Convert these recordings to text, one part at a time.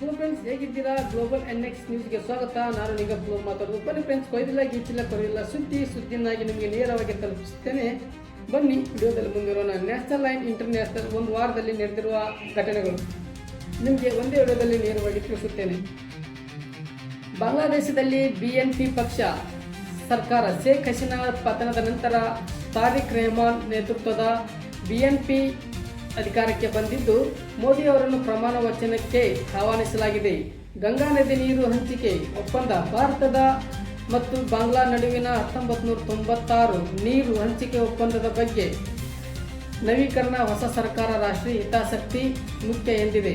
Hello friends, ಹೇಗಿದ್ದೀರಾ? Global NX ನ್ಯೂಸ್ಗೆ ಸ್ವಾಗತ. ನಾನು ನಿಗಮ್ ಮಾತಾಡೋದು. ಬನ್ನಿ ಫ್ರೆಂಡ್ಸ್, ಕೊಯ್ದಿಲ್ಲ ಗೀಚಿಲ್ಲ ಕೊರಿಲ್ಲ ಸುದ್ದಿನಾಗಿ ನಿಮಗೆ ನೇರವಾಗಿ ತಲುಪಿಸುತ್ತೇನೆ. ಬನ್ನಿ ವಿಡಿಯೋದಲ್ಲಿ ಮುಂದಿರೋಣ. ನ್ಯಾಷನಲ್ ಲೈನ್ ಇಂಟರ್ನ್ಯಾಷನಲ್ ಒಂದು ವಾರದಲ್ಲಿ ನಡೆದಿರುವ ಘಟನೆಗಳು ನಿಮಗೆ ಒಂದೇ ವಿಡಿಯೋದಲ್ಲಿ ನೇರವಾಗಿ ತಿಳಿಸುತ್ತೇನೆ. ಬಾಂಗ್ಲಾದೇಶದಲ್ಲಿ BNP ಪಕ್ಷ ಸರ್ಕಾರ ಶೇಖ್ ಹಸೀನಾ ಪತನದ ನಂತರ ತಾರಿಕ್ ರೆಹಮಾನ್ ನೇತೃತ್ವದ BNP ಅಧಿಕಾರಕ್ಕೆ ಬಂದಿದ್ದು, ಮೋದಿ ಅವರನ್ನು ಪ್ರಮಾಣ ವಚನಕ್ಕೆ ಆಹ್ವಾನಿಸಲಾಗಿದೆ. ಗಂಗಾ ನದಿ ನೀರು ಹಂಚಿಕೆ ಒಪ್ಪಂದ ಭಾರತದ ಮತ್ತು ಬಾಂಗ್ಲಾ ನಡುವಿನ 1996 ನೀರು ಹಂಚಿಕೆ ಒಪ್ಪಂದದ ಬಗ್ಗೆ ನವೀಕರಣ ಹೊಸ ಸರ್ಕಾರ ರಾಷ್ಟ್ರೀಯ ಹಿತಾಸಕ್ತಿ ಮುಖ್ಯ ಎಂದಿದೆ.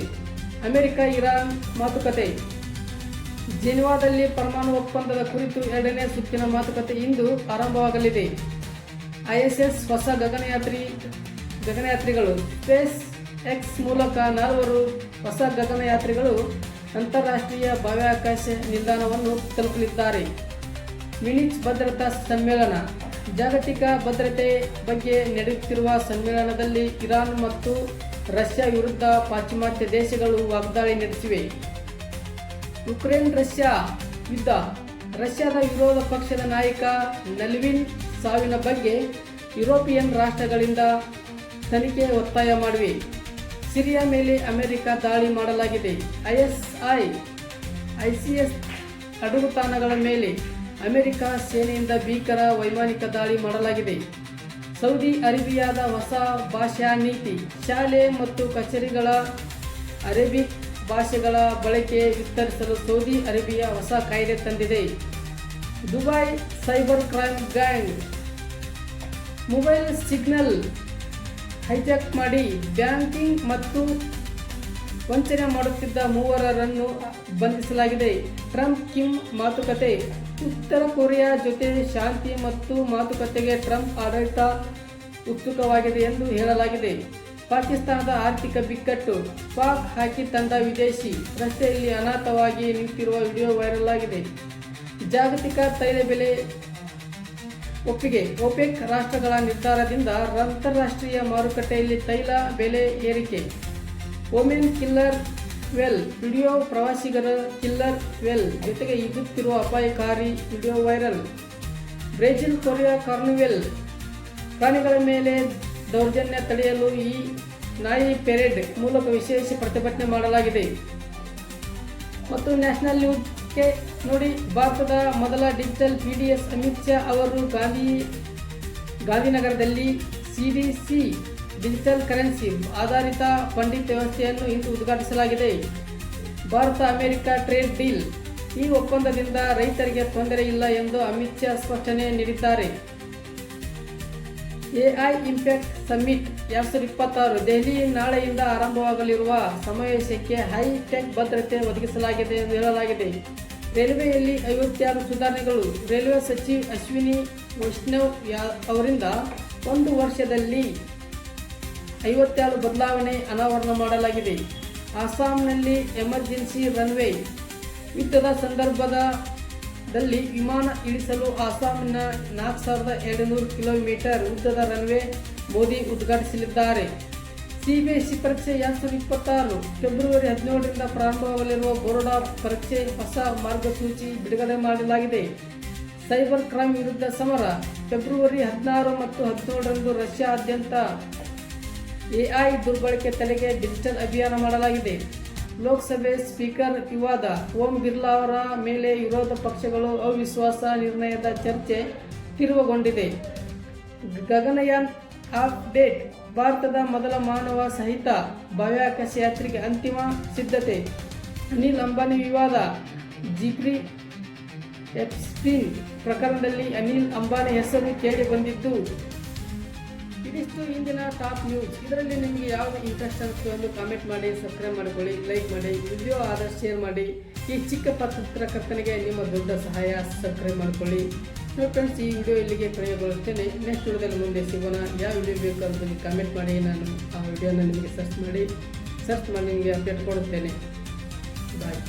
ಅಮೆರಿಕ ಇರಾನ್ ಮಾತುಕತೆ. ಜಿನಿವಾದಲ್ಲಿ ಪರಮಾಣು ಒಪ್ಪಂದದ ಕುರಿತು 2ನೇ ಸುತ್ತಿನ ಮಾತುಕತೆ ಇಂದು ಆರಂಭವಾಗಲಿದೆ. ISS ಹೊಸ ಗಗನಯಾತ್ರಿಗಳು. ಸ್ಪೇಸ್ ಎಕ್ಸ್ ಮೂಲಕ 4 ಹೊಸ ಗಗನಯಾತ್ರಿಗಳು ಅಂತಾರಾಷ್ಟ್ರೀಯ ಬಾಹ್ಯಾಕಾಶ ನಿಲ್ದಾಣವನ್ನು ತಲುಪಲಿದ್ದಾರೆ. ಮ್ಯೂನಿಚ್ ಭದ್ರತಾ ಸಮ್ಮೇಳನ. ಜಾಗತಿಕ ಭದ್ರತೆ ಬಗ್ಗೆ ನಡೆಯುತ್ತಿರುವ ಸಮ್ಮೇಳನದಲ್ಲಿ ಇರಾನ್ ಮತ್ತು ರಷ್ಯಾ ವಿರುದ್ಧ ಪಾಶ್ಚಿಮಾತ್ಯ ದೇಶಗಳು ವಾಗ್ದಾಳಿ ನಡೆಸಿವೆ. ಯುಕ್ರೇನ್ ರಷ್ಯಾ ಯುದ್ಧ. ರಷ್ಯಾದ ವಿರೋಧ ಪಕ್ಷದ ನಾಯಕ ನಲ್ವಿನ್ ಸಾವಿನ ಬಗ್ಗೆ ಯುರೋಪಿಯನ್ ರಾಷ್ಟ್ರಗಳಿಂದ ತನಿಖೆ ಒತ್ತಾಯ ಮಾಡಿವೆ. ಸಿರಿಯಾ ಮೇಲೆ ಅಮೆರಿಕ ದಾಳಿ ಮಾಡಲಾಗಿದೆ. ISIS ಅಡಗುತಾಣಗಳ ಮೇಲೆ ಅಮೆರಿಕ ಸೇನೆಯಿಂದ ಭೀಕರ ವೈಮಾನಿಕ ದಾಳಿ ಮಾಡಲಾಗಿದೆ. ಸೌದಿ ಅರೇಬಿಯಾದ ಹೊಸ ಭಾಷಾ ನೀತಿ. ಶಾಲೆ ಮತ್ತು ಕಚೇರಿಗಳ ಅರೇಬಿಕ್ ಭಾಷೆಗಳ ಬಳಕೆ ವಿಸ್ತರಿಸಲು ಸೌದಿ ಅರೇಬಿಯಾ ಹೊಸ ಕಾಯ್ದೆ ತಂದಿದೆ. Dubai cyber crime gang mobile signal hijack ಮಾಡಿ ಬ್ಯಾಂಕಿಂಗ್ ಮತ್ತು ವಂಚನೆ ಮಾಡುತ್ತಿದ್ದ 3 ಬಂಧಿಸಲಾಗಿದೆ. ಟ್ರಂಪ್ ಕಿಮ್ ಮಾತುಕತೆ. ಉತ್ತರ ಕೊರಿಯಾ ಜೊತೆ ಶಾಂತಿ ಮತ್ತು ಮಾತುಕತೆಗೆ ಟ್ರಂಪ್ ಆಡಳಿತ ಉತ್ಸುಕವಾಗಿದೆ ಎಂದು ಹೇಳಲಾಗಿದೆ. ಪಾಕಿಸ್ತಾನದ ಆರ್ಥಿಕ ಬಿಕ್ಕಟ್ಟು. ಪಾಕ್ ಹಾಕಿ ತಂದ ವಿದೇಶಿ ರಸ್ತೆಯಲ್ಲಿ ಅನಾಥವಾಗಿ ನಿಂತಿರುವ ವಿಡಿಯೋ ವೈರಲ್ ಆಗಿದೆ. ಜಾಗತಿಕ ತೈಲ ಬೆಲೆ ಒಪ್ಪಿಗೆ. ಒಪೆಕ್ ರಾಷ್ಟ್ರಗಳ ನಿರ್ಧಾರದಿಂದ ಅಂತಾರಾಷ್ಟ್ರೀಯ ಮಾರುಕಟ್ಟೆಯಲ್ಲಿ ತೈಲ ಬೆಲೆ ಏರಿಕೆ. Woman killer whale video. ಪ್ರವಾಸಿಗರ ಕಿಲ್ಲರ್ ವೆಲ್ ಜೊತೆಗೆ ಈಜುತ್ತಿರುವ ಅಪಾಯಕಾರಿ video viral. Brazil Korea carnival. ಪ್ರಾಣಿಗಳ ಮೇಲೆ ದೌರ್ಜನ್ಯ ತಡೆಯಲು ಈ ನಾಯಿ ಪೆರೇಡ್ ಮೂಲಕ ವಿಶೇಷ ಪ್ರತಿಭಟನೆ ಮಾಡಲಾಗಿದೆ. ಮತ್ತು ನ್ಯಾಷನಲ್ ನ್ಯೂಸ್ಗೆ ನೋಡಿ. ಭಾರತದ ಮೊದಲ ಡಿಜಿಟಲ್ PDS ಅಮಿತ್ ಶಾ ಅವರು ಗಾಂಧಿನಗರದಲ್ಲಿ CDC ಡಿಜಿಟಲ್ ಕರೆನ್ಸಿ ಆಧಾರಿತ ಫಂಡಿಂಗ್ ವ್ಯವಸ್ಥೆಯನ್ನು ಇಂದು ಉದ್ಘಾಟಿಸಲಾಗಿದೆ. Bharat America trade deal. ಈ ಒಪ್ಪಂದದಿಂದ ರೈತರಿಗೆ ತೊಂದರೆ ಇಲ್ಲ ಎಂದು ಅಮಿತ್ ಶಾ ಸ್ಪಷ್ಟನೆ ನೀಡಿದ್ದಾರೆ. AI impact summit 2026 Delhi. ನಾಳೆಯಿಂದ ಆರಂಭವಾಗಲಿರುವ ಸಮಾವೇಶಕ್ಕೆ ಹೈಟೆಕ್ ಭದ್ರತೆ ಒದಗಿಸಲಾಗಿದೆ ಎಂದು ಹೇಳಲಾಗಿದೆ. ರೈಲ್ವೆಯಲ್ಲಿ 56 ಸುಧಾರಣೆಗಳು. ರೈಲ್ವೆ ಸಚಿವ ಅಶ್ವಿನಿ ವೈಷ್ಣವ್ ಅವರಿಂದ 1 ವರ್ಷದಲ್ಲಿ 57 ಬದಲಾವಣೆ ಅನಾವರಣ ಮಾಡಲಾಗಿದೆ. ಅಸ್ಸಾಂನಲ್ಲಿ ಎಮರ್ಜೆನ್ಸಿ ರನ್ವೇ. ಯುದ್ಧದ ಸಂದರ್ಭದಲ್ಲಿ ವಿಮಾನ ಇಳಿಸಲು ಅಸ್ಸಾಂನ 4200 ಕಿಲೋಮೀಟರ್ ಉದ್ದದ ರನ್ವೇ ಮೋದಿ ಉದ್ಘಾಟಿಸಲಿದ್ದಾರೆ. CBSE ಪರೀಕ್ಷೆ 2026 ಫೆಬ್ರವರಿ 17ರಿಂದ ಪ್ರಾರಂಭವಾಗಲಿರುವ ಬೋರ್ಡ್ ಪರೀಕ್ಷೆ ಹೊಸ ಮಾರ್ಗಸೂಚಿ ಬಿಡುಗಡೆ ಮಾಡಲಾಗಿದೆ. ಸೈಬರ್ ಕ್ರೈಮ್ ವಿರುದ್ಧ ಸಮರ. ಫೆಬ್ರವರಿ 16 ಮತ್ತು 17ರಂದು ರಷ್ಯಾದ್ಯಂತ AI ದುರ್ಬಳಕೆ ತಡೆಗೆ ಡಿಜಿಟಲ್ ಅಭಿಯಾನ ಮಾಡಲಾಗಿದೆ. ಲೋಕಸಭೆ ಸ್ಪೀಕರ್ ವಿವಾದ. ಓಂ ಬಿರ್ಲಾ ಅವರ ಮೇಲೆ ವಿರೋಧ ಪಕ್ಷಗಳು ಅವಿಶ್ವಾಸ ನಿರ್ಣಯದ ಚರ್ಚೆ ತೀವ್ರಗೊಂಡಿದೆ. ಗಗನಯಾನ್ ಅಪ್ಡೇಟ್. ಭಾರತದ ಮೊದಲ ಮಾನವ ಸಹಿತ ಬಾಹ್ಯಾಕಾಶ ಯಾತ್ರೆಗೆ ಅಂತಿಮ ಸಿದ್ಧತೆ. ಅನಿಲ್ ಅಂಬಾನಿ ವಿವಾದ. ಜಿಫ್ರಿ ಎಪ್ಸ್ಟೀನ್ ಪ್ರಕರಣದಲ್ಲಿ ಅನಿಲ್ ಅಂಬಾನಿ ಹೆಸರು ಕೇಳಿ ಬಂದಿದ್ದು. ಇದಿಷ್ಟು ಇಂದಿನ ಟಾಪ್ ನ್ಯೂಸ್. ಇದರಲ್ಲಿ ನಿಮಗೆ ಯಾವುದು ಇಂಟ್ರೆಸ್ಟ್ ಅನಿಸ್ತು ಎಂದು ಕಾಮೆಂಟ್ ಮಾಡಿ, ಸಬ್ಸ್ಕ್ರೈಬ್ ಮಾಡಿಕೊಳ್ಳಿ, ಲೈಕ್ ಮಾಡಿ, ವಿಡಿಯೋ ಆದಷ್ಟು ಶೇರ್ ಮಾಡಿ. ಈ ಚಿಕ್ಕ ಪತ್ರಕರ್ತನಿಗೆ ನಿಮ್ಮ ದೊಡ್ಡ ಸಹಾಯ. ಸಬ್ಸ್ಕ್ರೈಬ್ ಮಾಡಿಕೊಳ್ಳಿ. ಫ್ರೆಂಡ್ಸ್, ಈ ವಿಡಿಯೋ ಇಲ್ಲಿಗೆ ಕೊನೆಗೊಳ್ಳುತ್ತೇನೆ. ನೆಕ್ಸ್ಟ್ ವಿಡಿಯೋದಲ್ಲಿ ಮುಂದೆ ಸಿಗೋಣ. ಯಾವ ವಿಡಿಯೋ ಬೇಕು ಅದನ್ನು ಕಾಮೆಂಟ್ ಮಾಡಿ. ನಾನು ಆ ವಿಡಿಯೋನ ನಿಮಗೆ ಸರ್ಚ್ ಮಾಡಿ ನಿಮಗೆ ಅಪ್ಡೇಟ್ ಕೊಡುತ್ತೇನೆ. ಬಾಯ್.